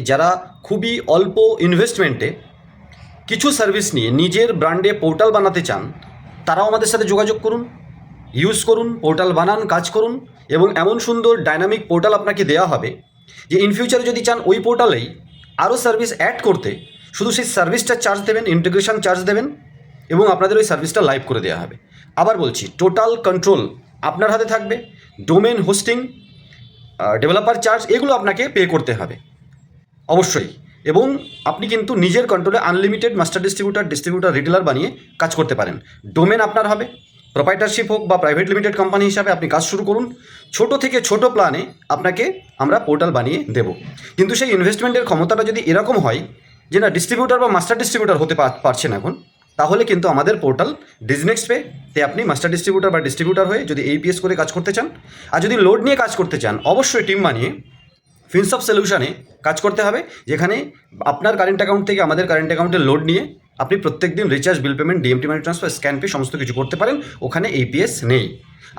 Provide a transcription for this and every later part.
যারা খুবই অল্প ইনভেস্টমেন্টে কিছু সার্ভিস নিয়ে নিজের ব্র্যান্ডে পোর্টাল বানাতে চান, তারাও আমাদের সাথে যোগাযোগ করুন, ইউজ করুন, পোর্টাল বানান, কাজ করুন এবং এমন সুন্দর ডাইনামিক পোর্টাল আপনাকে দেওয়া হবে যে ইন ফিউচারে যদি চান ওই পোর্টালেই আরও সার্ভিস অ্যাড করতে, শুধু সেই সার্ভিসটা চার্জ দেবেন, ইন্টিগ্রেশন চার্জ দেবেন এবং আপনাদের ওই সার্ভিসটা লাইভ করে দেওয়া হবে। আবার বলছি, টোটাল কন্ট্রোল আপনার হাতে থাকবে। ডোমেন হোস্টিং, ডেভেলপার চার্জ এগুলো আপনাকে পে করতে হবে অবশ্যই, এবং আপনি কিন্তু নিজের কন্ট্রোলে আনলিমিটেড মাস্টার ডিস্ট্রিবিউটার রিটেলার বানিয়ে কাজ করতে পারেন। ডোমেন আপনার হবে, প্রোপ্রাইটারশিপ হোক বা প্রাইভেট লিমিটেড কোম্পানি হিসাবে আপনি কাজ শুরু করুন। ছোট থেকে ছোট প্ল্যানে আপনাকে আমরা পোর্টাল বানিয়ে দেব, কিন্তু সেই ইনভেস্টমেন্টের ক্ষমতাটা যদি এরকম হয় যে না ডিস্ট্রিবিউটার বা মাস্টার ডিস্ট্রিবিউটার হতে পারছেন এখন, তাহলে কিন্তু আমাদের পোর্টাল ডিজনেক্সট পেতে আপনি মাস্টার ডিস্ট্রিবিউটার বা ডিস্ট্রিবিউটার হয়ে যদি এইপিএস করে কাজ করতে চান, আর যদি লোড নিয়ে কাজ করতে চান, অবশ্যই টিম বানিয়ে ফিনসফট সলিউশনে কাজ করতে হবে, যেখানে আপনার কারেন্ট অ্যাকাউন্ট থেকে আমাদের কারেন্ট অ্যাকাউন্টে লোড নিয়ে আপনি প্রত্যেক দিন recharge, bill payment, DMT money transfer, scan pay সমস্ত কিছু করতে পারেন। ওখানে এইপিএস নেই।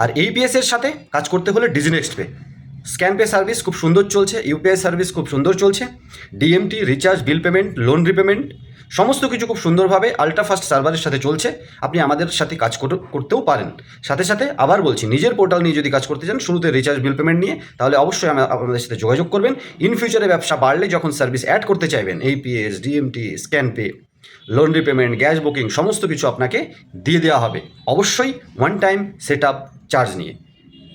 আর এইপিএসের সাথে কাজ করতে হলে ডিজনেক্সট পে, স্ক্যান পে সার্ভিস খুব সুন্দর চলছে, ইউপিআই সার্ভিস খুব সুন্দর চলছে, DMT, recharge, bill payment, loan repayment সমস্ত কিছু খুব সুন্দরভাবে আল্ট্রাফাস্ট সার্ভারের সাথে চলছে। আপনি আমাদের সাথে কাজ করতেও পারেন। সাথে সাথে আবার বলছি, নিজের পোর্টাল নিয়ে যদি কাজ করতে চান, শুরুতে রিচার্জ, বিল পেমেন্ট নিয়ে, তাহলে অবশ্যই আমাদের সাথে যোগাযোগ করবেন। ইন ফিউচারে ব্যবসা বাড়লে যখন সার্ভিস অ্যাড করতে চাইবেন, AEPS, DMT, scan pay, loan repayment, gas booking সমস্ত কিছু আপনাকে দিয়ে দেওয়া হবে, অবশ্যই one time set up charge নিয়ে।